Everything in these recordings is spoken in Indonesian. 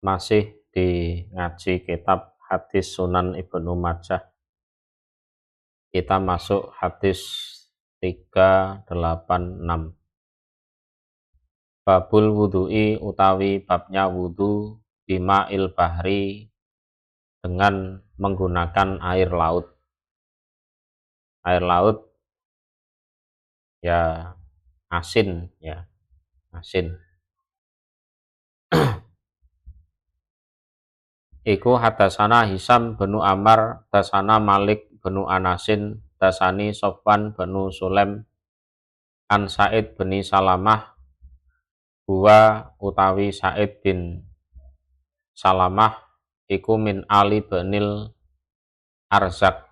Masih di ngaji kitab hadis Sunan Ibnu Majah. Kita masuk hadis 386. Babul wudu'i utawi babnya wudu bima il bahri dengan menggunakan air laut. Air laut ya asin ya, asin. Iku hadasana Hisam benu Amar, dasana Malik benu Anasin, dasani Sofwan benu Sulem, an Said beni Salamah, huwa utawi Said bin Salamah, iku min Ali benil Arzak,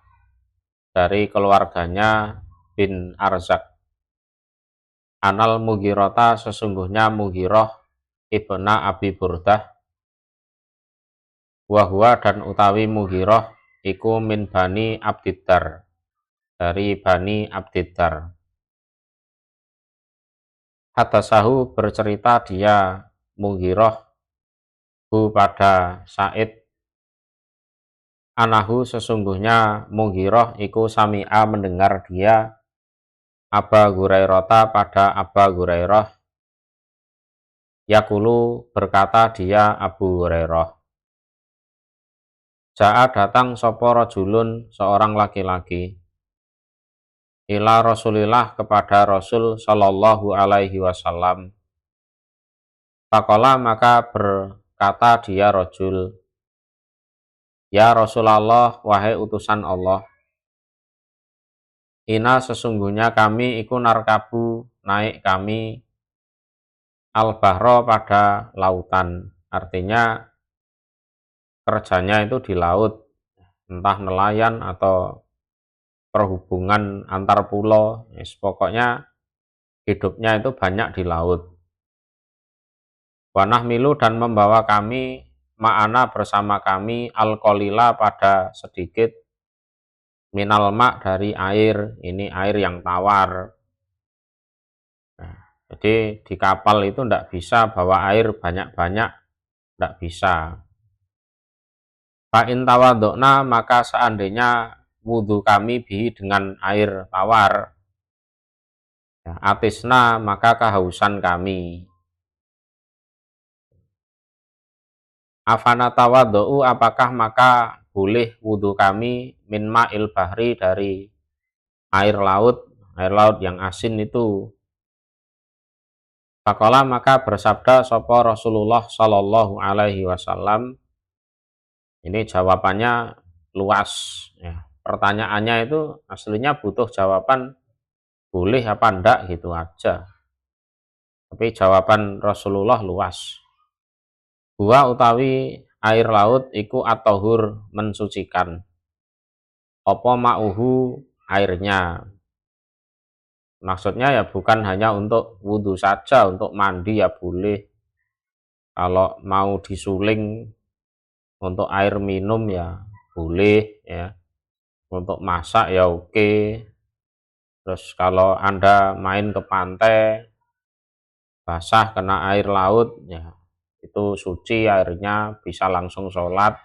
dari keluarganya bin Arzak. Anal Mughirota sesungguhnya Mughiroh ibna Abi Burdah, wahwa dan utawi Mughiroh iku min Bani Abdiddar, dari Bani Abdiddar. Hadasahu bercerita dia Mughiroh hu pada Said, anahu sesungguhnya Mughiroh iku sami'a mendengar dia Aba Hurairata pada Aba Hurairah, yakulu berkata dia Abu Hurairah, Ja'a datang sopo rajulun seorang laki-laki, ila Rasulillah kepada Rasul sallallahu alaihi wasallam. Faqala maka berkata dia rajul, ya Rasulullah wahai utusan Allah, ina sesungguhnya kami iku narkabu naik kami al-bahro pada lautan, artinya kerjanya itu di laut, entah nelayan atau perhubungan antar pulau, pokoknya hidupnya itu banyak di laut. Wanah milu dan membawa kami ma'ana bersama kami al-qalila pada sedikit minal ma' dari air, ini air yang tawar. Nah, jadi di kapal itu tidak bisa bawa air banyak-banyak, tidak bisa. Fa'in tawadokna maka seandainya wudhu kami bihi dengan air tawar, ya, atisna maka kehausan kami. Afana tawado'u apakah maka boleh wudhu kami min ma'il bahri dari air laut yang asin itu. Faqala maka bersabda sapa Rasulullah sallallahu alaihi wasallam. Ini jawabannya luas ya. Pertanyaannya itu aslinya butuh jawaban boleh apa enggak gitu aja. Tapi jawaban Rasulullah luas. Huwa utawi air laut iku at-tahur mensucikan. Apa ma'uhu airnya. Maksudnya ya bukan hanya untuk wudhu saja, untuk mandi ya boleh. Kalau mau disuling untuk air minum ya boleh ya. Untuk masak ya oke. Terus kalau Anda main ke pantai basah kena air laut ya itu suci airnya, bisa langsung sholat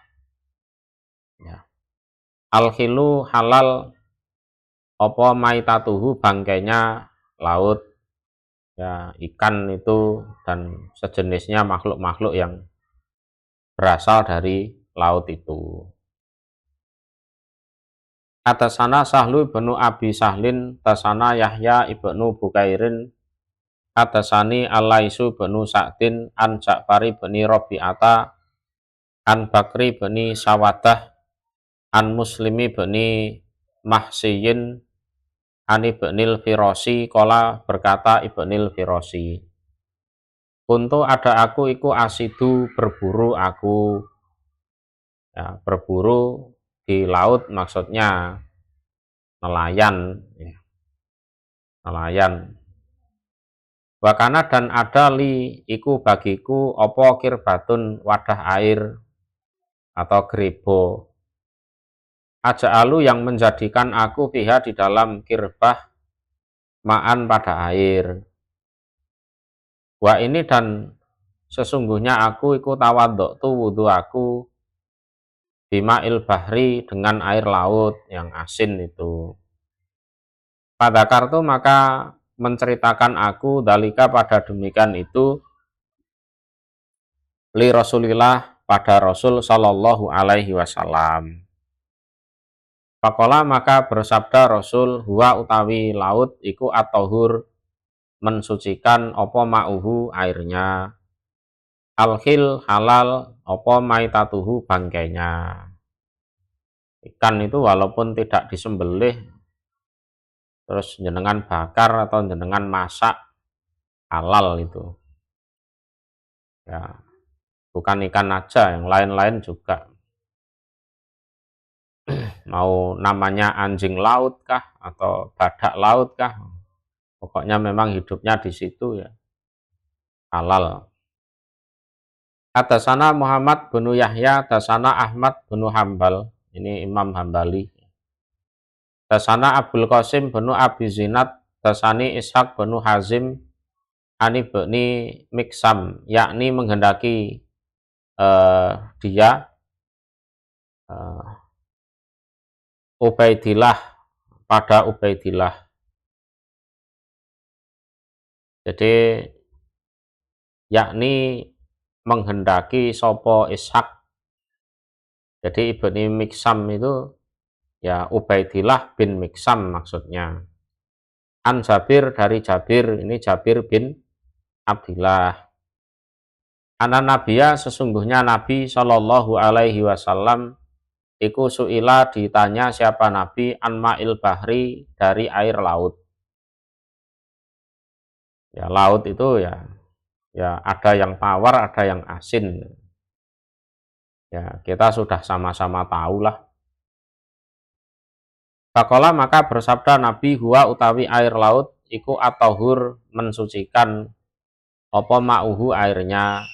ya. Al-khilu halal apa maitatuhu bangkainya laut ya, ikan itu dan sejenisnya makhluk-makhluk yang berasal dari laut itu. Atasana Sahlu ibnu Abi Sahlin, tasana Yahya ibnu Bukairin, atasani Al-Laisu ibnu Sa'din, an Ja'fari ibni Rabi'ata, an Bakri ibni Sawadah, an Muslimi ibni Mahsiyin, an Ibnil Firosi, kola berkata Ibnil Firosi, untuk ada aku iku asidu berburu aku ya, berburu di laut maksudnya nelayan ya, nelayan. Wakana dan ada li iku bagiku opo kirbatun wadah air atau grebo, aja'alu yang menjadikan aku fiha di dalam kirbah ma'an pada air. Wa ini dan sesungguhnya aku iku tawaddu wudu aku bima'il bahri dengan air laut yang asin itu. Pada kartu maka menceritakan aku dalika pada demikian itu li Rasulillah pada Rasul Shallallahu Alaihi Wasallam. Pakola maka bersabda Rasul huwa utawi laut iku atohur mensucikan opo ma'uhu airnya, alkhil halal opo maitatuhu bangkainya. Ikan itu walaupun tidak disembelih terus jenengan bakar atau jenengan masak halal itu ya, bukan ikan aja, yang lain-lain juga. Mau namanya anjing laut kah atau badak laut kah, pokoknya memang hidupnya di situ ya halal. Atasana Muhammad bin Yahya, atasana Ahmad bin Hambal, ini Imam Hambali. Atasana Abdul Qasim bin Abi Zinad, atasani Ishaq bin Hazim, ani bni Miksam, yakni menghendaki dia Ubaidillah pada Ubaidillah. Jadi yakni menghendaki sopo Ishak. Jadi ibni Miksam itu ya Ubaidillah bin Miksam maksudnya. An Jabir dari Jabir, ini Jabir bin Abdillah. Anak Nabiya sesungguhnya Nabi Shallallahu Alaihi Wasallam iku suila ditanya siapa Nabi anma'il bahri dari air laut. Ya laut itu ya ada yang tawar, ada yang asin. Ya kita sudah sama-sama tahu lah. Fakola maka bersabda Nabi huwa utawi air laut iku atohur mensucikan opo ma'uhu airnya,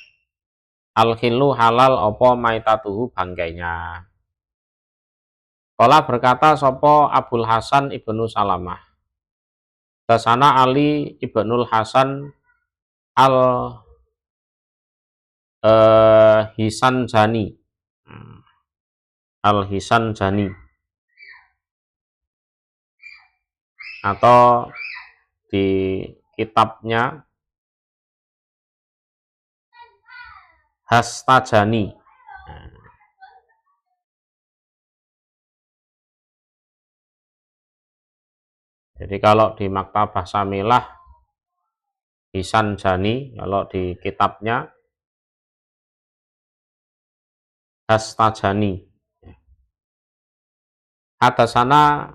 al-khilu halal opo maitatuhu bangkainya. Kola berkata sopo Abul Hasan ibnu Salamah. Dasana Ali ibnul Hasan al Hisan Jani. Al Hisan Jani. Atau di kitabnya Hastajani. Jadi kalau di Maktabah Samilah Hisan Jani, kalau di kitabnya Hastajani. Atasana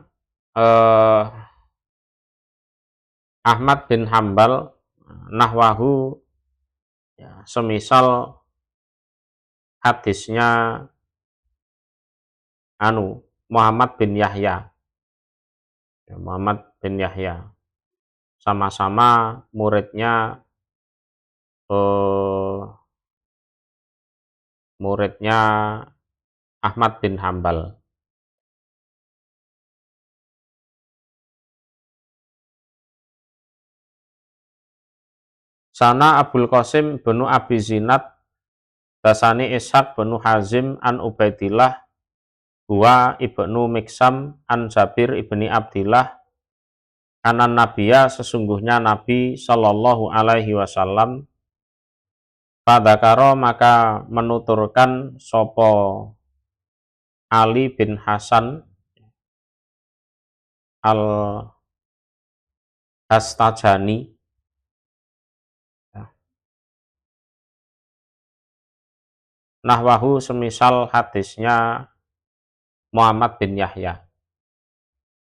Ahmad bin Hambal nahwahu ya, semisal hadisnya Muhammad bin Yahya. Muhammad bin Yahya sama-sama muridnya Ahmad bin Hambal. Sana Abul Qasim bin Abi Zinad dasani Ishaq bin Hazim an Ubaidillah huwa ibnu Miksam an Jabir ibni Abdillah anan Nabiya sesungguhnya Nabi Shallallahu Alaihi Wasallam padakaro maka menuturkan sopo Ali bin Hasan al Hastajani nahwahu semisal hadisnya Muhammad bin Yahya.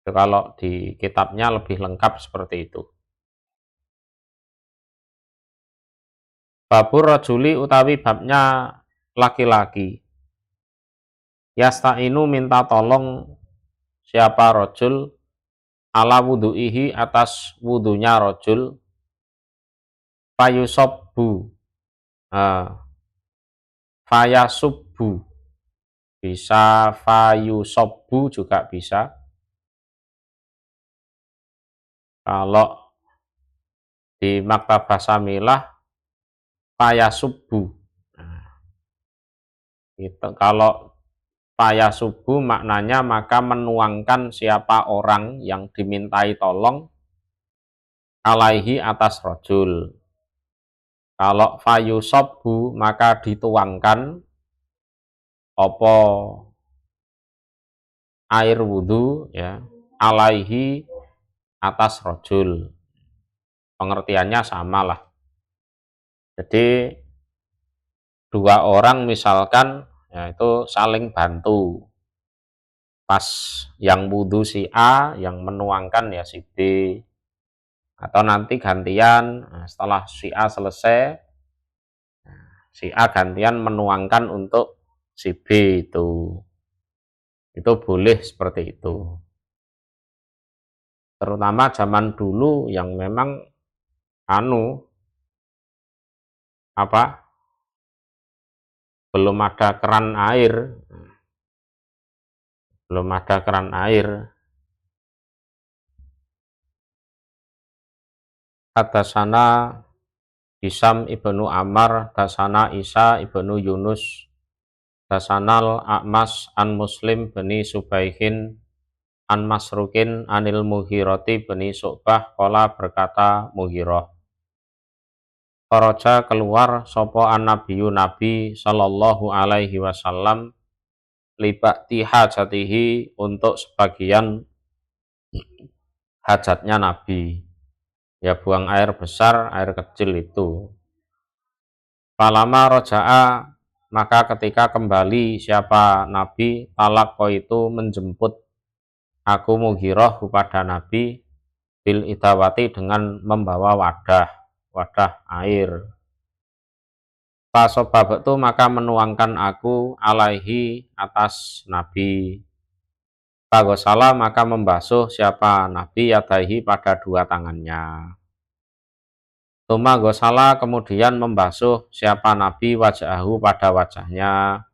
Itu kalau di kitabnya lebih lengkap seperti itu. Babur rajuli utawi babnya laki-laki. Yasta'inu minta tolong siapa rojul ala wudu'ihi atas wudunya rojul fayusobbu fayasubbu bisa fayusobbu juga bisa. Kalau di Maktabah Samilah payasubu. Nah, itu kalau payasubu maknanya maka menuangkan siapa orang yang dimintai tolong alaihi atas rojul. Kalau fayusobu maka dituangkan opo air wudhu ya alaihi atas rojul. Pengertiannya sama lah. Jadi dua orang misalkan ya itu saling bantu. Pas yang wudhu si A, yang menuangkan ya si B. Atau nanti gantian setelah si A selesai, si A gantian menuangkan untuk si B itu. Itu boleh seperti itu. Terutama zaman dulu yang memang belum ada keran air. Belum ada keran air. Hadasana Hisam ibnu Ammar, dasana Isa ibnu Yunus, dasanal A'mas an Muslim bani Subaihin, an Masrukin anil Mughirati bani Su'bah, kola berkata Mughirah. Kharaja keluar sopo an nabiyu nabi sallallahu alaihi wasallam libakti hajatihi untuk sebagian hajatnya nabi. Ya buang air besar, air kecil itu. Palama roja'a maka ketika kembali siapa nabi talako itu menjemput aku Mughirah kepada nabi bil idawati dengan membawa wadah air. Pasobab itu maka menuangkan aku alaihi atas nabi. Pagosala maka membasuh siapa nabi yadaihi pada dua tangannya. Tuma gosala kemudian membasuh siapa nabi wajahu pada wajahnya.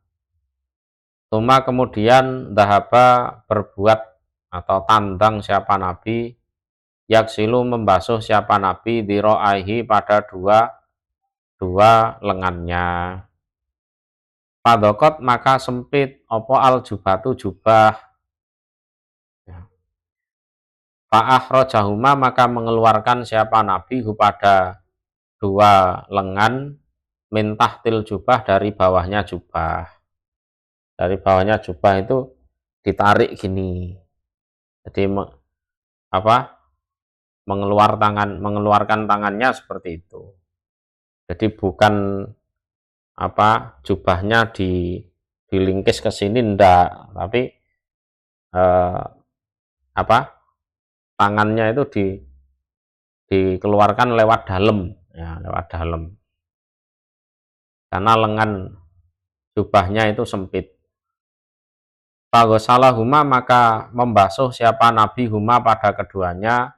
Tuma kemudian dahaba berbuat atau tandang siapa nabi yaksilu membasuh siapa nabi diro'aihi pada dua lengannya. Padokot maka sempit opo al jubatu jubah. Fa'ah rojahuma maka mengeluarkan siapa nabi kepada dua lengan mintahtil jubah dari bawahnya jubah. Dari bawahnya jubah itu ditarik gini. Jadi mengeluarkan tangannya seperti itu. Jadi bukan jubahnya dilingkis ke sini ndak, tapi tangannya itu dikeluarkan lewat dalam. Ya, lewat dalam. Karena lengan jubahnya itu sempit. Fagosalahuma maka membasuh siapa nabi huma pada keduanya,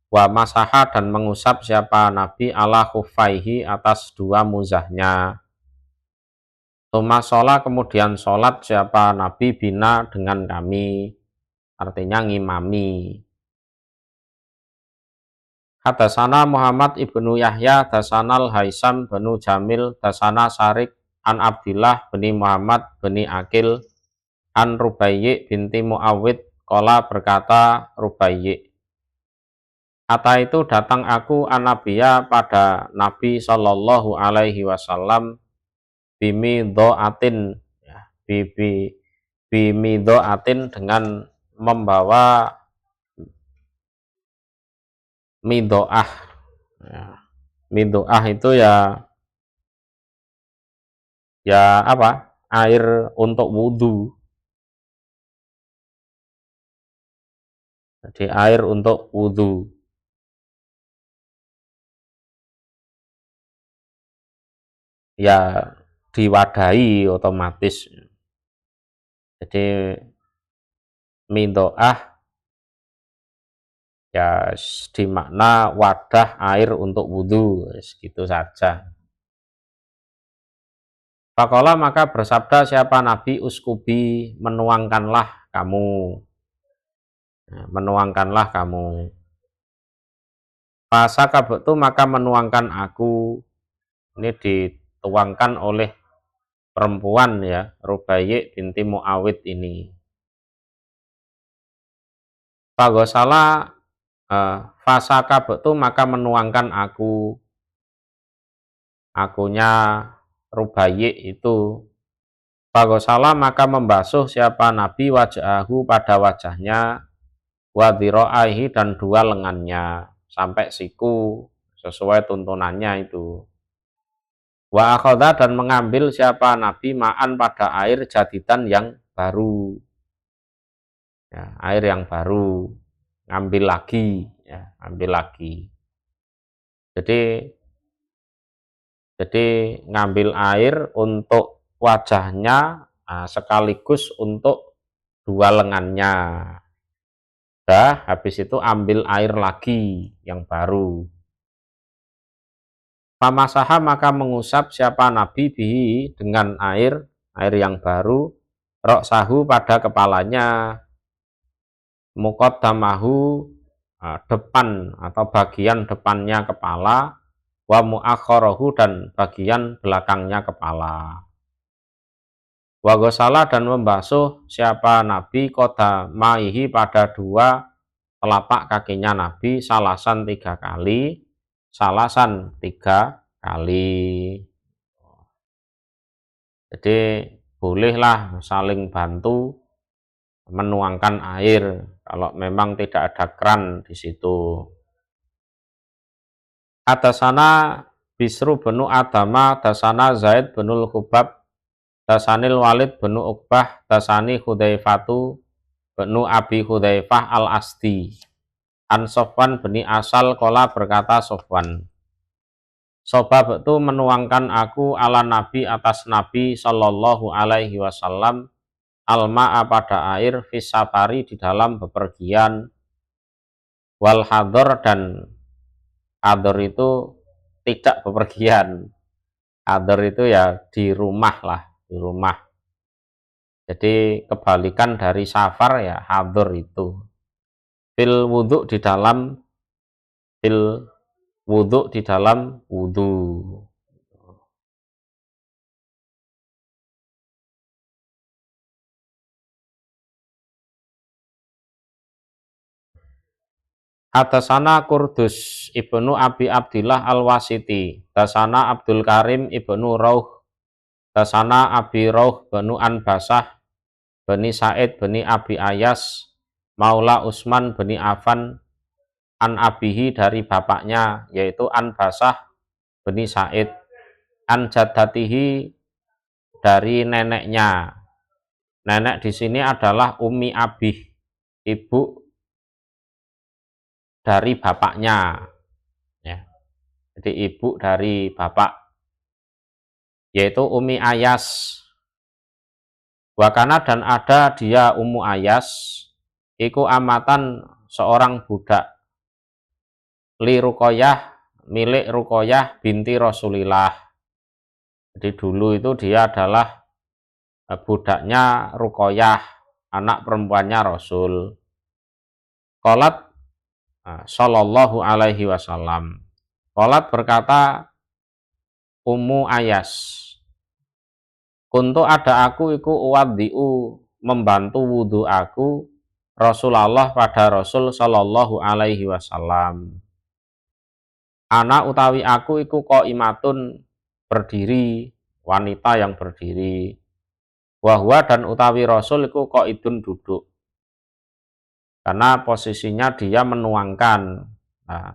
wa masaha dan mengusap siapa nabi ala khufaihi atas dua muzahnya. Tuma sholat kemudian sholat siapa nabi bina dengan kami, artinya ngimami. Hadasana Muhammad ibnu Yahya, dasanal Haisam banu Jamil, dasana Sarik an Abdillah bani Muhammad bani Akil an Rubayyi binti Muawid, kola berkata Rubayyi. Ata itu datang aku an Nabiya pada Nabi sallallahu alaihi wasallam bimi do'atin ya, bimi do'atin dengan membawa midoah. Ya, midoah itu ya air untuk wudhu. Jadi air untuk wudhu. Ya diwadahi otomatis. Jadi midoah ya dimakna wadah air untuk wudhu, gitu saja. Faqala maka bersabda siapa Nabi uskubi menuangkanlah kamu. Menuangkanlah kamu. Fasakabtu maka menuangkan aku Ini dituangkan oleh perempuan ya, Rubayyi binti Muawid ini. Fagosala fasaka betu maka menuangkan akunya Rubayyi itu. Fagosala maka membasuh siapa Nabi wajahu pada wajahnya, wadhiro'aihi dan dua lengannya sampai siku sesuai tuntunannya itu. Wa akhadha dan mengambil siapa Nabi ma'an pada air jadidan yang baru. Ya, air yang baru, ngambil lagi, ya, ambil lagi. Jadi ngambil air untuk wajahnya sekaligus untuk dua lengannya. Habis itu ambil air lagi yang baru. Pamasaha maka mengusap siapa Nabi bihi dengan air yang baru, roksahu pada kepalanya, muqaddamahu depan atau bagian depannya kepala, wa muakhkharahu dan bagian belakangnya kepala. Wa ghasala dan membasuh siapa Nabi qadamaihi pada dua telapak kakinya Nabi salasan 3 kali, salasan 3 kali. Jadi bolehlah saling bantu menuangkan air kalau memang tidak ada kran di situ. Atasana Bisru benu Adama, dasana Zaid benul Khubab, dasanil Walid benu Uqbah, dasani Hudzaifatu benu Abi Hudzaifah al-Asdi. An Sofwan beni Asal kola berkata Sofwan, Sobab itu menuangkan aku ala Nabi atas Nabi Sallallahu Alaihi Wasallam alma'a pada air fisafari di dalam bepergian, wal hador dan hador itu tidak bepergian. Hador itu ya di rumah lah, di rumah. Jadi kebalikan dari safar ya hador itu. Fil wudhu di dalam wudhu. Atasana Kurdus ibnu Abi Abdillah al-Wasiti, dasana Abdul Karim ibnu Rauh, dasana Abi Rauh benu Anbasah, bani Said bani Abi Ayas, Maula Usman bani Affan, an abihi dari bapaknya yaitu Anbasah bani Said, an jaddatihi dari neneknya. Nenek di sini adalah Ummi Abih, ibu dari bapaknya, ya. Jadi ibu dari bapak, yaitu Ummi Ayas. Wakana dan ada dia Ummu Ayas, iku amatan seorang budak, li Ruqayyah milik Ruqayyah binti Rasulillah. Jadi dulu itu dia adalah budaknya Ruqayyah, anak perempuannya Rasul. Qalat sallallahu alaihi wasallam. Qalat berkata Ummu Ayas, kuntu ada aku iku uwaddi'u membantu wudhu aku Rasulullah pada Rasul sallallahu alaihi wasallam. Ana utawi aku iku qaimatun berdiri, wanita yang berdiri. Wahwa dan utawi Rasul iku qaidun duduk. Karena posisinya dia menuangkan. Nah,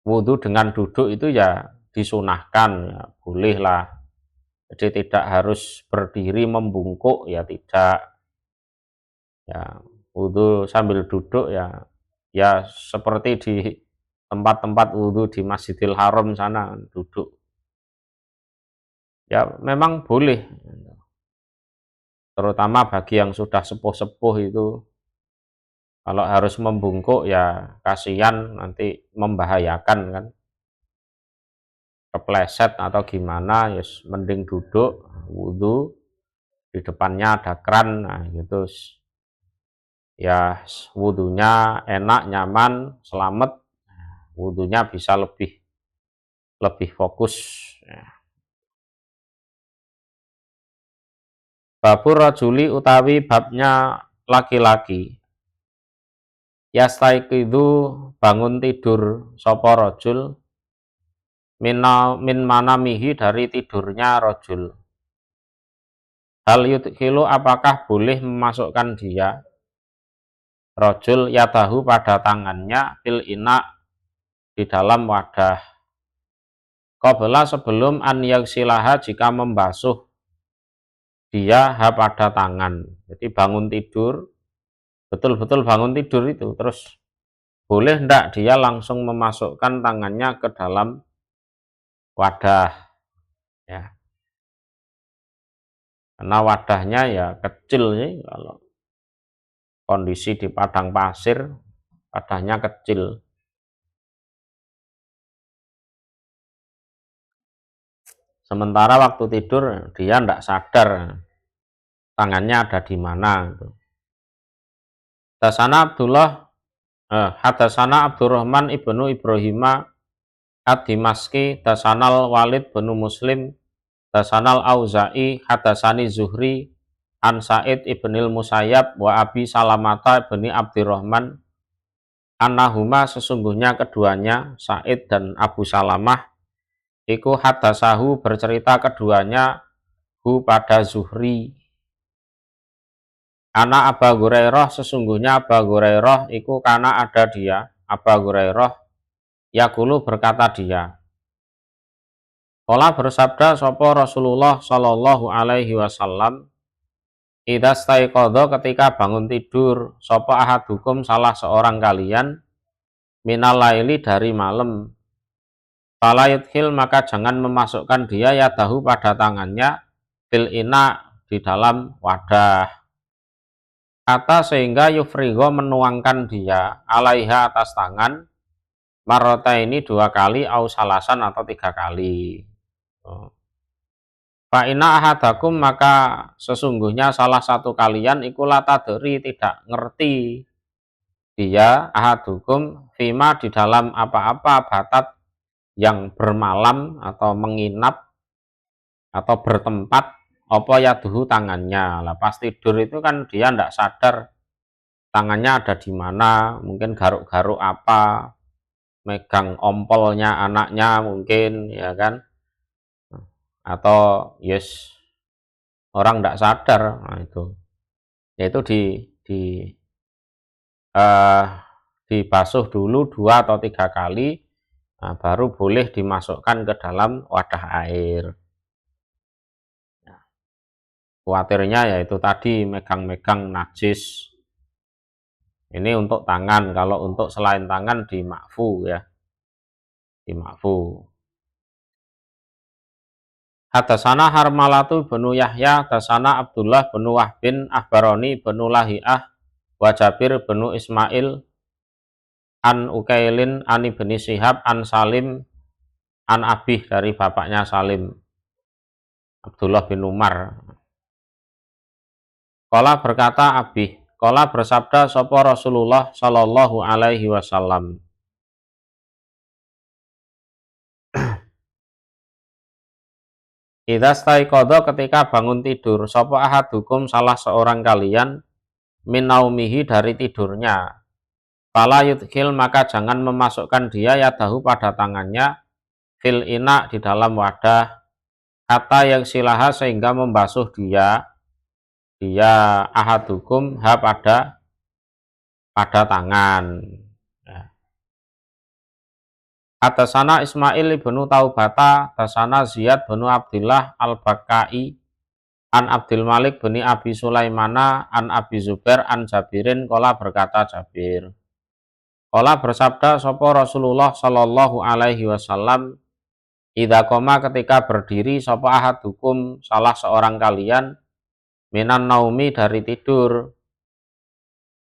wudhu dengan duduk itu ya disunahkan, ya, bolehlah. Jadi tidak harus berdiri membungkuk, ya tidak. Ya, wudhu sambil duduk ya seperti di tempat-tempat wudhu di Masjidil Haram sana duduk. Ya memang boleh. Terutama bagi yang sudah sepuh-sepuh itu, kalau harus membungkuk ya kasihan nanti membahayakan kan, kepleset atau gimana, ya mending duduk wudhu, di depannya ada kran, nah gitu ya wudhunya enak, nyaman, selamat, wudhunya bisa lebih fokus Babur rajuli utawi babnya laki-laki. Yastaiqidu bangun tidur sapa rajul min manamihi dari tidurnya rajul. Hal yudkhilu apakah boleh memasukkan dia rajul yadahu pada tangannya fil ina di dalam wadah. Qabla sebelum an yaghsilaha jika membasuh dia pada tangan. Jadi bangun tidur, betul-betul bangun tidur itu, terus boleh ndak dia langsung memasukkan tangannya ke dalam wadah, ya. Karena wadahnya ya kecil nih, kalau kondisi di padang pasir, wadahnya kecil. Sementara waktu tidur dia ndak sadar tangannya ada di mana. Hadasana Abdurrahman ibnu Ibrahima ad-Dimaski, dasanal Walid bin Muslim, dasanal Auza'i, hadasani Zuhri, an Sa'id ibnil Musayyab wa Abi Salamata ibni Abdurrahman, annahuma sesungguhnya keduanya, Sa'id dan Abu Salamah, iku hadasahu bercerita keduanya, hu pada Zuhri. Ana Aba Hurairah sesungguhnya Aba Hurairah iku kana ada dia, Aba Hurairah yaqulu berkata dia. Qala bersabda sapa Rasulullah sallallahu alaihi wasallam, idza staiqadha ketika bangun tidur sapa ahadukum salah seorang kalian minal laili dari malam, fala yudkhil maka jangan memasukkan dia yadahu pada tangannya fil ina di dalam wadah. Kata sehingga yufrigo menuangkan dia alaiha atas tangan marota ini 2 kali au salasan atau 3 kali. Fa inna ahadakum maka sesungguhnya salah satu kalian iku latadri tidak ngerti dia ahadukum fima di dalam apa-apa batat yang bermalam atau menginap atau bertempat apa yaduhu tangannya. Lah pas tidur itu kan dia ndak sadar tangannya ada di mana, mungkin garuk-garuk apa, megang ompolnya anaknya mungkin, ya kan, atau yes orang ndak sadar. Nah itu yaitu dibasuh dulu 2 atau 3 kali, nah, baru boleh dimasukkan ke dalam wadah air. Khawatirnya yaitu tadi megang-megang najis. Ini untuk tangan, kalau untuk selain tangan di makfu, ya, di makfu. Hadasana Harmalatu benu Yahya, hadasana Abdullah benu Wahbin, Ahbaroni benu Lahi'ah, wa Jabir benu Ismail, an Ukailin, an Ibni Syihab, an Salim, an Abih dari bapaknya Salim, Abdullah bin Umar. Qala berkata Abih, qala bersabda sapa Rasulullah sallallahu alaihi wasallam. Idza staiqadha ketika bangun tidur sapa ahadukum salah seorang kalian min naumihi dari tidurnya. Fala yudkhil maka jangan memasukkan dia yadahu pada tangannya fil ina di dalam wadah kata yang silaha sehingga membasuh dia ahadukum pada tangan. Hadasana Ismail ibnu Taubata, hadasana Ziyad bin Abdillah al-Bakkai, an Abdul Malik bin Abi Sulaimana, an Abi Zubair, an Jabirin, qala berkata Jabir. Qala bersabda sapa Rasulullah sallallahu alaihi wasallam, idza qoma ketika berdiri sapa ahadukum salah seorang kalian minan naumi dari tidur.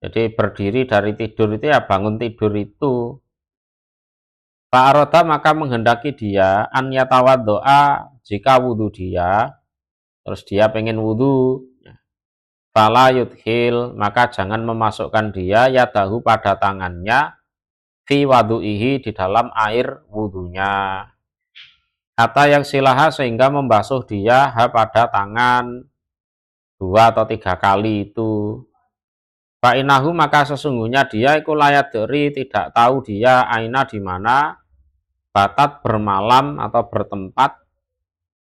Jadi berdiri dari tidur itu ya bangun tidur itu. Fa'aroda maka menghendaki dia an yatawaddoa jika wudhu dia, terus dia pengen wudhu, fala yudhil maka jangan memasukkan dia yadahu pada tangannya fi wadu'ihi di dalam air wudhunya. Kata yang silaha sehingga membasuh dia pada tangan 2 atau 3 kali itu. Fa'inahu maka sesungguhnya dia iku layat dari tidak tahu dia aina di mana batat bermalam atau bertempat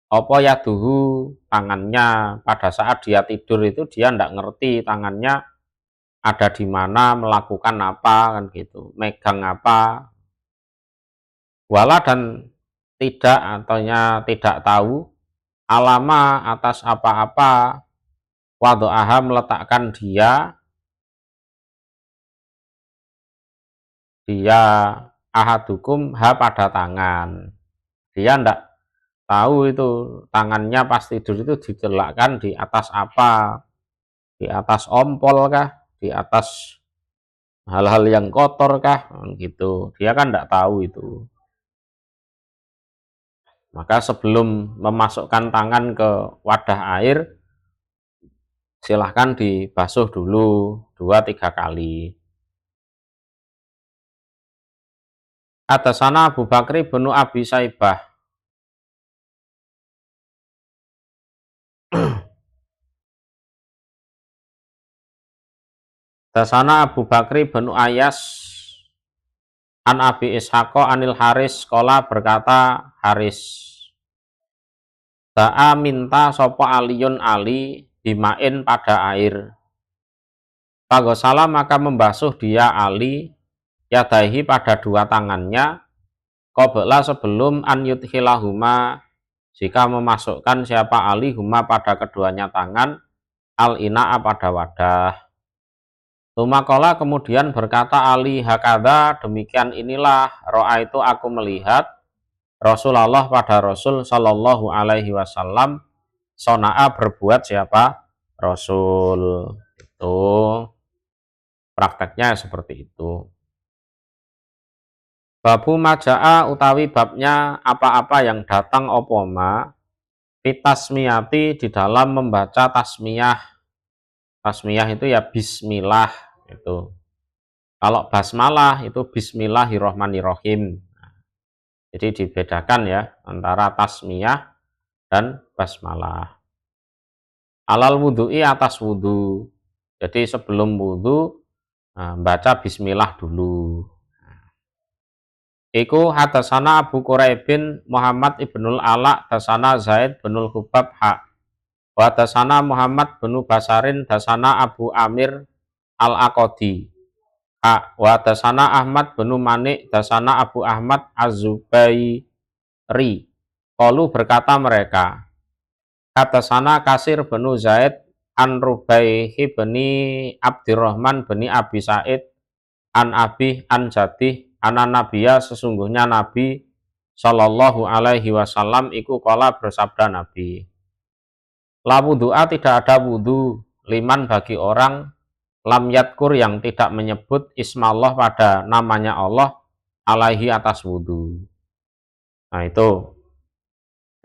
apa yaduhu tangannya pada saat dia tidur itu dia tidak ngerti tangannya ada di mana melakukan apa kan gitu megang apa wala dan tidak ataunya tidak tahu alama atas apa-apa wadu'aha meletakkan dia ahadukum pada tangan. Dia ndak tahu itu tangannya pas tidur itu digelakkan di atas apa, di atas ompol kah, di atas hal-hal yang kotor kah, gitu. Dia kan ndak tahu itu. Maka sebelum memasukkan tangan ke wadah air, silahkan dibasuh dulu 2-3 kali. Atasana Abu Bakri bin Abi Saibah. Atasana Abu Bakri bin Ayas an Abi Ishaqo anil Haris sekolah berkata Haris Ba'a minta sopo aliyun ali bimain pada air. Pagosala maka membasuh dia Ali yadaihi pada 2 tangannya qabla sebelum an yudhilahuma jika memasukkan siapa Ali huma pada keduanya tangan al ina'a pada wadah. Tumakola kemudian berkata Ali hakada demikian inilah ro'a itu aku melihat Rasulullah pada Rasul Shallallahu Alaihi Wasallam sona'a berbuat siapa Rasul itu prakteknya seperti itu. Babu maja'a utawi babnya apa-apa yang datang opoma fitasmiyati di dalam membaca tasmiyah. Tasmiyah itu ya bismillah itu. Kalau basmalah itu bismillahirrohmanirrohim. Jadi dibedakan ya antara tasmiyah dan basmalah. Alal wudhu'i atas wudhu. Jadi sebelum wudhu baca bismillah dulu. Iku hadasana Abu Quraibin Muhammad ibnul Ala dasana Zaid binul Hubab ha. Wa dasana Muhammad binu Basarin dasana Abu Amir al-Aqadi ha. Wa dasana Ahmad binu Manik dasana Abu Ahmad az-Zubairi. Qalu berkata mereka hadasana Kasir binu Zaid an Rubaihi bini Abdirrahman bini Abi Said an Abi an Jadih ana nabiya sesungguhnya Nabi Shallallahu Alaihi Wasallam iku qala bersabda Nabi la wudu'a tidak ada wudu liman bagi orang lam yadkur yang tidak menyebut ismallah pada namanya Allah alaihi atas wudu. Nah itu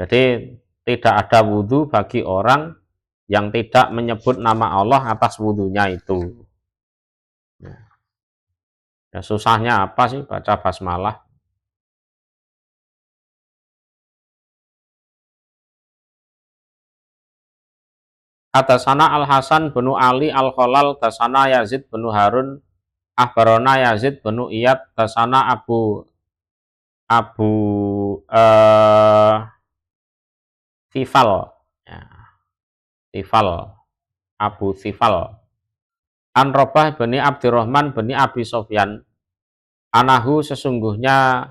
jadi tidak ada wudu bagi orang yang tidak menyebut nama Allah atas wudunya itu. Ya, susahnya apa sih baca basmalah? Hadasana Al-Hasan bin Ali Al-Khalal dasana Yazid bin Harun Ahbarona Yazid bin Iyad dasana Abu Sifal ya. Sifal Abu Sifal An Robah bin Abdirrahman bin Abi Sofyan anahu sesungguhnya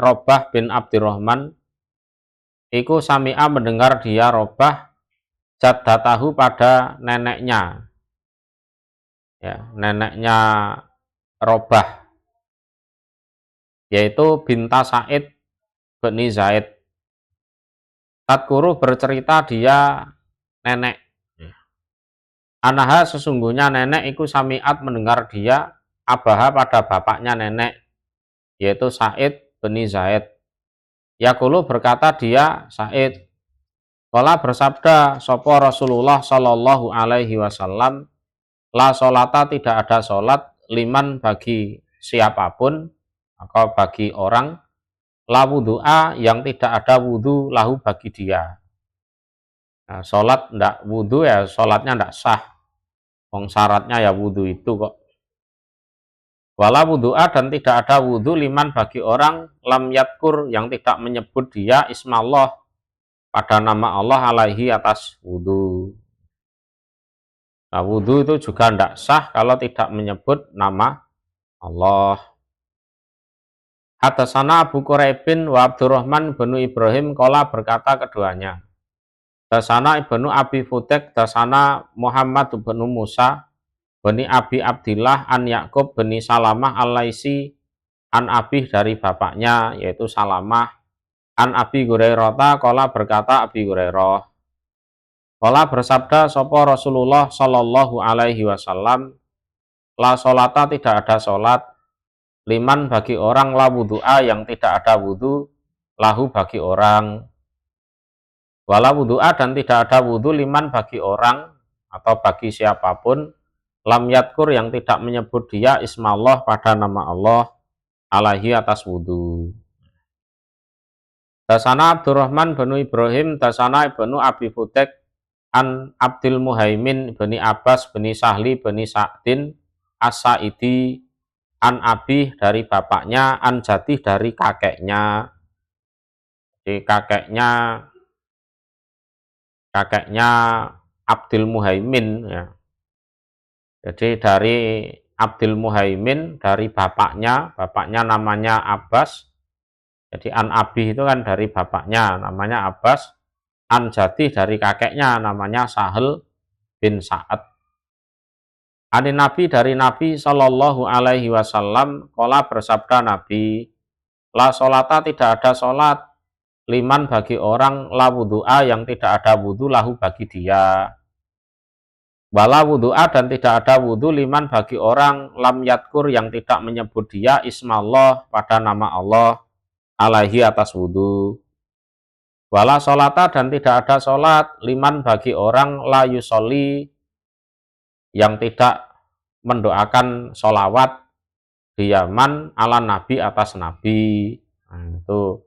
Robah bin Abdirrahman iku sami'a mendengar dia Robah jaddatahu pada neneknya ya neneknya Robah yaitu Binta Said bin Zaid Tadkuru bercerita dia nenek Anaha sesungguhnya nenek iku sami'at mendengar dia abaha pada bapaknya nenek yaitu Said bin Zaid. Yaqulu berkata dia Said qala bersabda sapa Rasulullah Shallallahu Alaihi Wasallam la sholata tidak ada sholat liman bagi siapapun atau bagi orang la wudu'a yang tidak ada wudu lahu bagi dia. Nah, sholat ndak wudu ya sholatnya ndak sah. Wong syaratnya ya wudu itu kok. Wala wudu'a dan tidak ada wudu liman bagi orang lam yadkur yang tidak menyebut dia ismallah pada nama Allah alaihi atas wudu. Nah, wudu itu juga ndak sah kalau tidak menyebut nama Allah. Hadasana Abu Quraibin wa Abdurrahman bin Ibrahim kola berkata keduanya. Dasana ibnu Abi Futek, dasana Muhammad bin Musa, bani Abi Abdillah, an Yakub bin Salamah al-Laisi, an Abi dari bapaknya, yaitu Salamah, an Abi Hurairah, kola berkata Abi Hurairah, kola bersabda, sopo Rasulullah Shallallahu Alaihi Wasallam, la solata tidak ada solat, liman bagi orang la wudu'a yang tidak ada wudu, lahu bagi orang, wala wudu'a dan tidak ada wudu liman bagi orang atau bagi siapapun lam yadkur yang tidak menyebut dia ismallah pada nama Allah alaihi atas wudu. Dasana Abdurrahman bin Ibrahim, dasana ibnu Abi Futek, an Abdul Muhaimin bin Abbas bin Sahli bin Sa'din as-Sa'idi, an Abi dari bapaknya, an Jatih dari kakeknya. Jadi kakeknya Abdul Muhaimin ya. Jadi dari Abdul Muhaimin dari bapaknya namanya Abbas. Jadi an Abi itu kan dari bapaknya namanya Abbas, an Jatih dari kakeknya namanya Sahel bin Sa'ad. Ani Nabi dari Nabi Shallallahu Alaihi Wasallam kola bersabda Nabi, la solata tidak ada solat liman bagi orang la wudu'a yang tidak ada wudu lahu bagi dia. Wala wudu'a dan tidak ada wudu liman bagi orang lam yadkur yang tidak menyebut dia ismallah pada nama Allah alaihi atas wudu. Wala solata dan tidak ada solat liman bagi orang la yusolli yang tidak mendoakan solawat diyaman ala nabi atas nabi. Nah, itu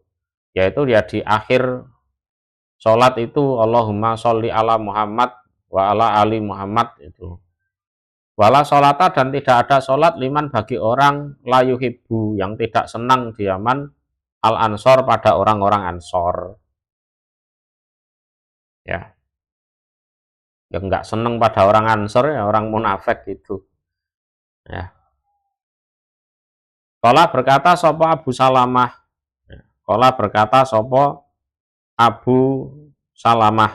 yaitu ya di akhir sholat itu Allahumma sholli ala Muhammad wa ala ali Muhammad itu. Wala sholata dan tidak ada sholat liman bagi orang la yuhibbu yang tidak senang diaman al ansor pada orang-orang ansor. Ya. Yang enggak senang pada orang ansor ya orang munafik itu. Ya. Qala berkata sapa Abu Salamah. Qala berkata sapa Abu Salamah.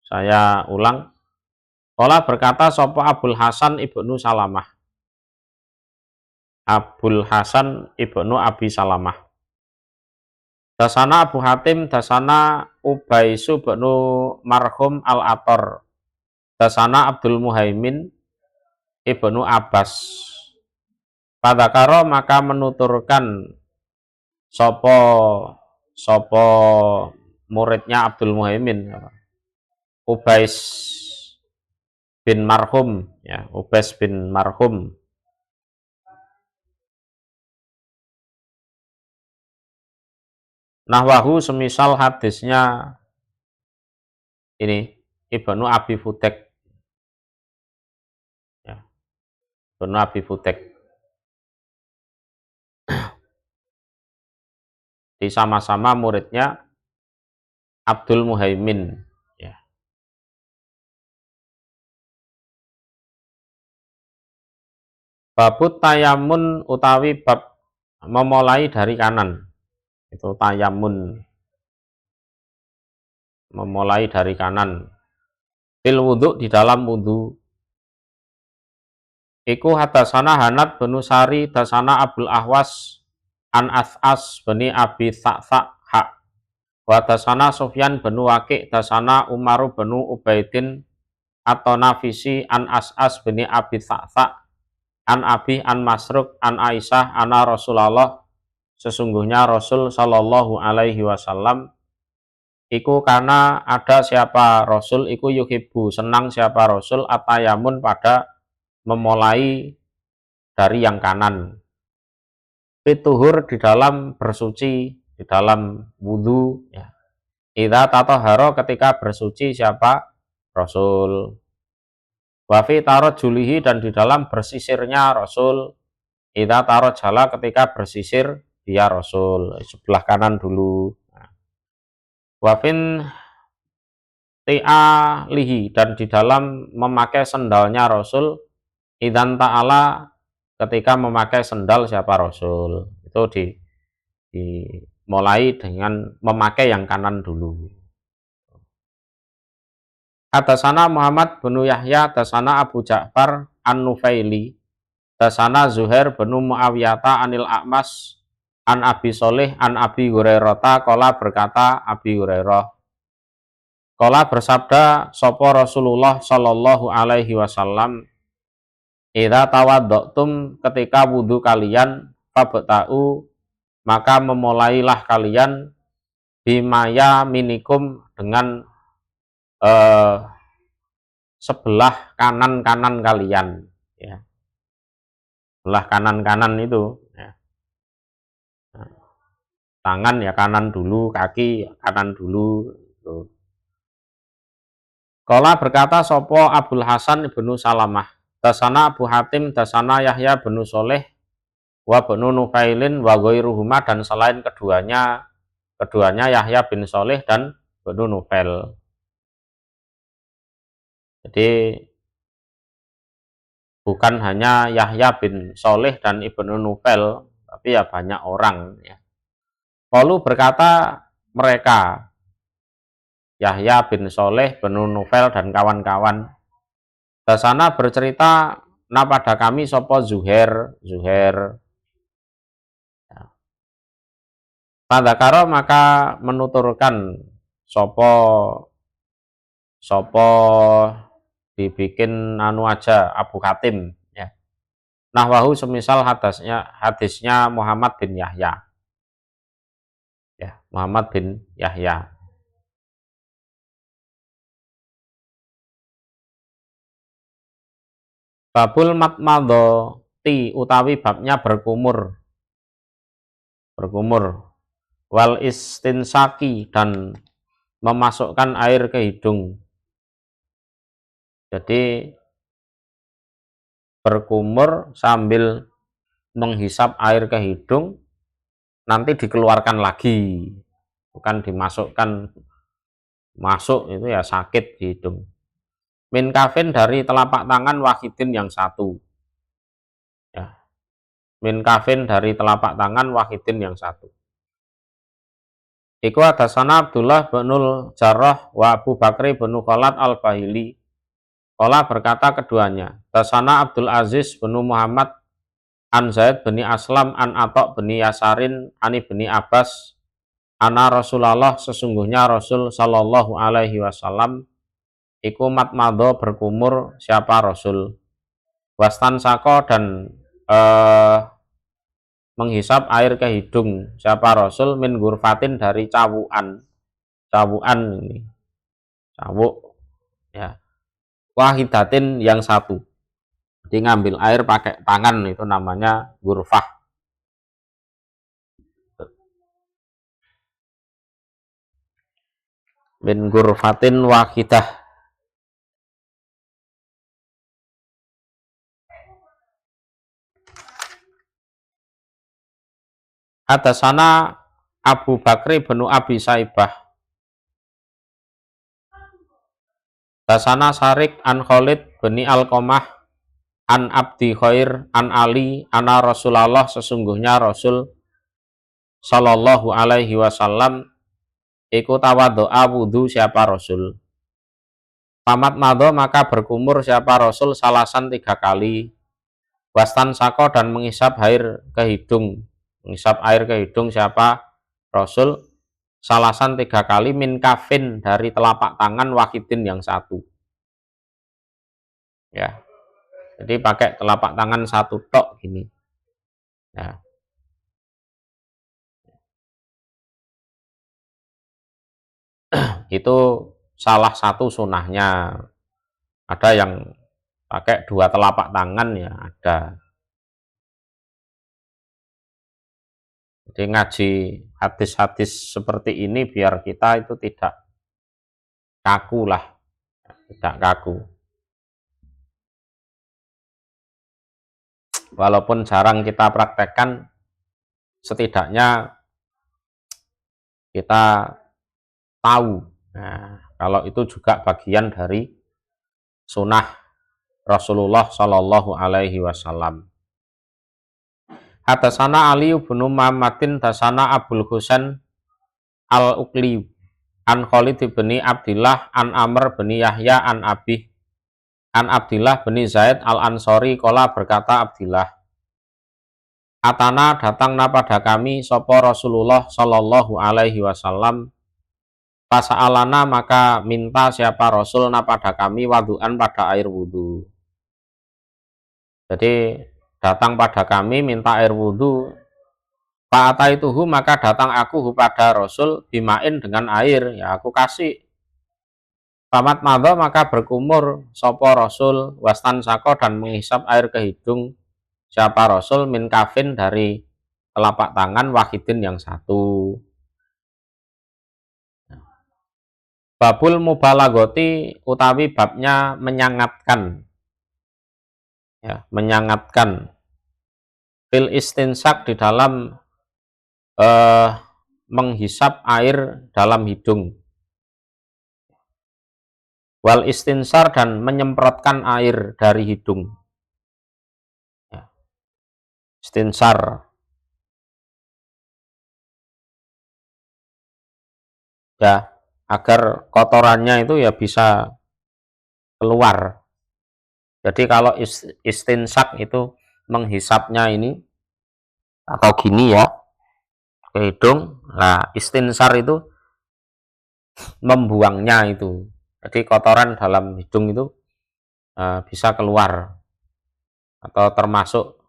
Saya ulang. Qala berkata sapa Abul Hasan ibnu Salamah. Abul Hasan ibnu Abi Salamah. Dasana Abu Hatim, dasana Ubaisu ibnu Marhum al-Ator. Dasana Abdul Muhaimin ibnu Abbas. Padakaro maka menuturkan sopo muridnya Abdul Muhaimin, Ubais bin Marhum, ya, Ubais bin Marhum. Nahwahu semisal hadisnya ini Ibnu Abi Futek, ya, Ibnu Abi Futek. Di sama-sama muridnya Abdul Muhaimin. Ya. Babut tayamun utawi bab memulai dari kanan. Itu tayamun. Memulai dari kanan. Fil wudhu di dalam wudhu. Iku hadasana Hanad bin Sari dasana Abdul Ahwas an As'as bani Abi Sa'sa' hak. Wa dasana Sufyan bin Waqi' dasana Umaru bin Ubaidin atau Nafisi an As'as bani Abi Sa'sa' an Abi an Masruk an Aisyah ana Rasulullah sesungguhnya Rasul Shallallahu Alaihi Wasallam iku karena ada siapa Rasul iku yuhibbu senang siapa Rasul atayamun pada memulai dari yang kanan. Fituhur di dalam bersuci, di dalam wudhu, ya. Idza tatahhara ketika bersuci siapa? Rasul. Wafi tarot julihi dan di dalam bersisirnya Rasul. Idza tarot jala ketika bersisir dia Rasul. Sebelah kanan dulu. Wafin lihi dan di dalam memakai sendalnya Rasul. Idan ta'ala ketika memakai sendal siapa Rasul. Itu dimulai dengan memakai yang kanan dulu. Hadasana Muhammad bin Yahya, hadasana Abu Ja'far An-Nufaili, hadasana Zuhair bin Muawiyata Anil A'mas An Abi Soleh An Abi Hurairah qala berkata Abi Hurairah qala bersabda sapa Rasulullah sallallahu alaihi wasallam idza tawadda'tum ketika wudu kalian fabta'u maka memulailah kalian bimaya minikum dengan sebelah kanan-kanan kalian, ya. Sebelah kanan-kanan itu, ya. Tangan ya kanan dulu, kaki kanan dulu. Gitu. Qala berkata sopo Abdul Hasan ibnu Salamah, dasana Abu Hatim, dasana Yahya bin Soleh, wa benu Nufailin, wa ghairuhuma dan selain keduanya Yahya bin Soleh dan benu Nufail. Jadi bukan hanya Yahya bin Soleh dan Ibnu Nufail, tapi ya banyak orang. Ya. Lalu berkata mereka, Yahya bin Soleh, Ibnu Nufail dan kawan-kawan. Dasana bercerita, nah pada kami sopo Zuhair. Ya. Pada karo maka menuturkan sopo dibikin anu aja Abu Hatim, ya. Nahwahu semisal hadisnya Muhammad bin Yahya, ya, Muhammad bin Yahya. Babul matmadoti utawi babnya berkumur wal istinsaki dan memasukkan air ke hidung. Jadi berkumur sambil menghisap air ke hidung, nanti dikeluarkan lagi, bukan dimasukkan masuk itu ya sakit di hidung. Min kafin dari telapak tangan wahidin yang satu, ya. Min kafin dari telapak tangan wahidin yang satu. Iku hadasana Abdullah bin Jarrah wa Abu Bakri bin Khalad al-Bahili. Qala berkata keduanya, hadasana Abdul Aziz bin Muhammad an Zaid bin Aslam an Atok bin Yasarin ani bin Abbas ana Rasulullah sesungguhnya Rasul sallallahu alaihi wasallam iku matmadho berkumur siapa Rasul wastan sako dan menghisap air ke hidung siapa Rasul min gurfatin dari cawuan ini cawuk, ya, wahidatin yang satu. Jadi ngambil air pakai tangan itu namanya gurfah. Min gurfatin wahidah. Hadasana Abu Bakri bin Abi Saibah. Hadasana Sarik an Khalid bin Alqamah an Abdi Khair an Ali ana Rasulullah sesungguhnya Rasul sallallahu alaihi wasallam iku tawaddo'a wudu siapa Rasul. Pamat madho maka berkumur siapa Rasul salasan 3 kali. Wastan sako dan mengisap air ke hidung. Mengisap air ke hidung siapa Rasul salasan 3 kali min kafin dari telapak tangan wahidin yang satu, ya. Jadi pakai telapak tangan satu tok gini, ya. Itu salah satu sunahnya. Ada yang pakai 2 telapak tangan, ya ada. Jadi ngaji hadis-hadis seperti ini biar kita itu tidak kaku lah, tidak kaku. Walaupun jarang kita praktekkan, setidaknya kita tahu. Nah, kalau itu juga bagian dari sunnah Rasulullah Shallallahu Alaihi Wasallam. Hadasana Ali bin Muhammadin dasana Abul Husain al-Uqli an Khalid bin Abdillah an Amr bin Yahya an Abdillah bin Zaid al-Ansori kola berkata Abdillah, Atana datangna pada kami sopo Rasulullah Shallallahu Alaihi Wasallam. Pasa'alana maka minta siapa Rasulna pada kami wadu'an pada air wudhu. Jadi datang pada kami minta air wudhu. Fa'ataituhu maka datang aku pada Rasul bimain dengan air, ya aku kasih. Pamat madho maka berkumur sopo Rasul wastan sako dan menghisap air ke hidung siapa Rasul min kafin dari telapak tangan wahidin yang satu. Babul mubalagoti utawi babnya menyangatkan, ya, menyangatkan fil istinsak di dalam menghisap air dalam hidung, wal istinsar dan menyemprotkan air dari hidung, ya. Istinsar, ya, agar kotorannya itu ya bisa keluar. Jadi kalau istinsak itu menghisapnya ini atau gini ya ke hidung, nah istinsar itu membuangnya itu. Jadi kotoran dalam hidung itu bisa keluar atau termasuk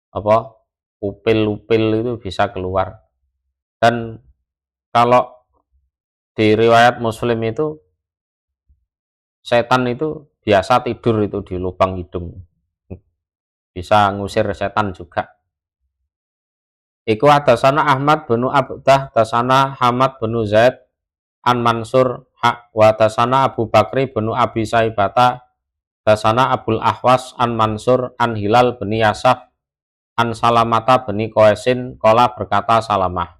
apa upil-upil itu bisa keluar. Dan kalau di riwayat Muslim itu setan itu biasa tidur itu di lubang hidung, bisa ngusir setan juga. Iku hadasana Ahmad bin Abdah dasana Hamad bin Zaid an Mansur wa dasana Abu Bakri bin Abi Saibata dasana Abul Ahwas an Mansur an Hilal bin Yasaf an Salamata bin Qaisin kola berkata Salamah,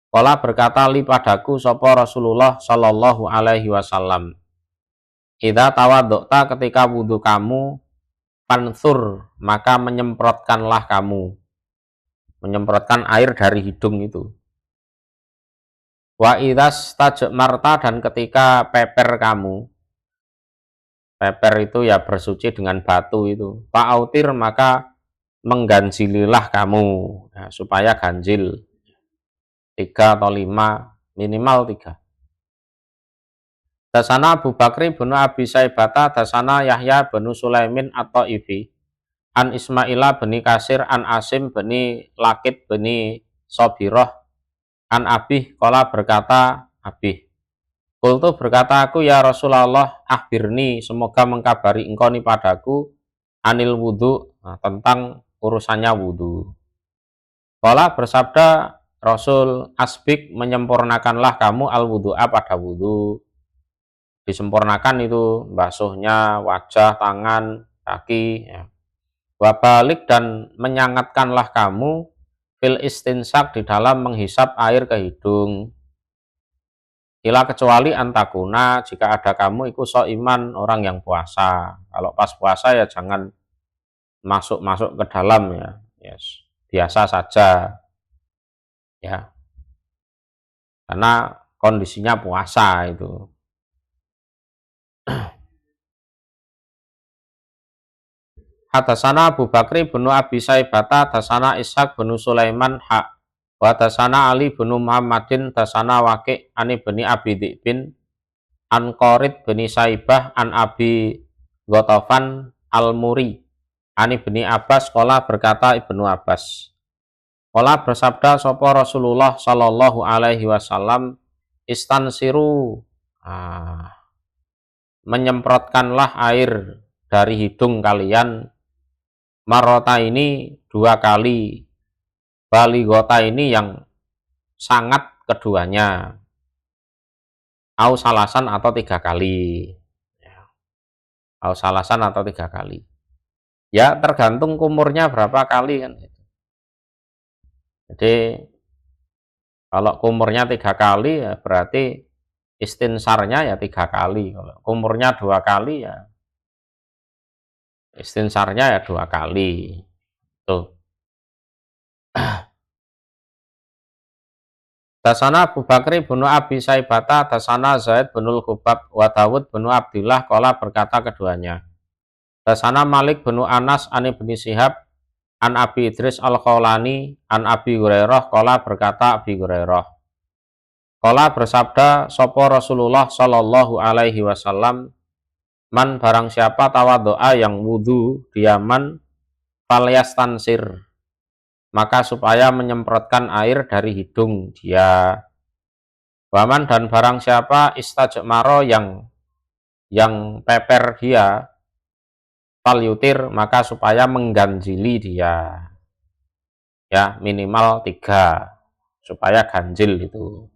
kola berkata li padaku sopo Rasulullah Shallallahu Alaihi Wasallam, idza tawadokta ketika wudhu kamu, pansur maka menyemprotkanlah kamu, menyemprotkan air dari hidung itu. Wa idzas tajmarta dan ketika peper kamu, peper itu ya bersuci dengan batu itu, fa'autir maka mengganjililah kamu, ya, supaya ganjil 3 atau 5, minimal 3. Dasana Abu Bakri bin Abi Saibata dasana Yahya bin Sulaimin atau Ifi an Ismaila bin Kasir an Asim bin Lakid bin Sobiroh an Abih kola berkata Abih, kultu berkata aku ya Rasulullah akhbirni semoga mengkabari engkau ni padaku anil wudhu, tentang urusannya wudhu. Kola bersabda Rasul asbik menyempurnakanlah kamu al wudhu'a pada wudhu. Disempurnakan itu basuhnya wajah, tangan, kaki, ya. Wabalik dan menyangatkanlah kamu fil istinsak di dalam menghisap air ke hidung. Ila kecuali antakuna jika ada kamu ikut soiman orang yang puasa. Kalau pas puasa ya jangan masuk-masuk ke dalam ya. Yes. Biasa saja. Ya. Karena kondisinya puasa itu. Hadasana Abu Bakri bin Abi Saibata dasana Ishaq bin Sulaiman wa dasana Ali bin Muhammadin dasana Waqi' ani bin Abi Dzibin an Qarid bin Saibah an Abi Ghatafan al-Muri ani bin Abbas qala berkata Ibnu Abbas, qala bersabda sapa Rasulullah Shallallahu Alaihi Wasallam, istansiru, menyemprotkanlah air dari hidung kalian marota ini 2 kali, Baligota ini yang sangat keduanya, au salasan atau 3 kali, au salasan atau 3 kali. Ya tergantung kumurnya berapa kali kan. Jadi kalau kumurnya 3 kali ya berarti istinsarnya ya 3 kali. Kalau kumurnya 2 kali ya istinsarnya ya 2 kali. Tuh. Dasana Abu Bakri bin Abi Saibata, dasana Zaid bin Khubab, wa Dawud bin Abdillah, kola berkata keduanya. Dasana Malik bin Anas, an Ibnu Syihab, an Abi Idris al-Khawlani, an Abi Hurairah, kola berkata Abi Hurairah. Kola bersabda, sopo Rasulullah Shallallahu Alaihi Wasallam, man barang siapa tawadoa yang wudhu diaman, falyastansir, maka supaya menyemprotkan air dari hidung dia. Waman dan barang siapa istajmaro yang peper dia, falyutir, maka supaya mengganjili dia. Ya, minimal 3 supaya ganjil itu.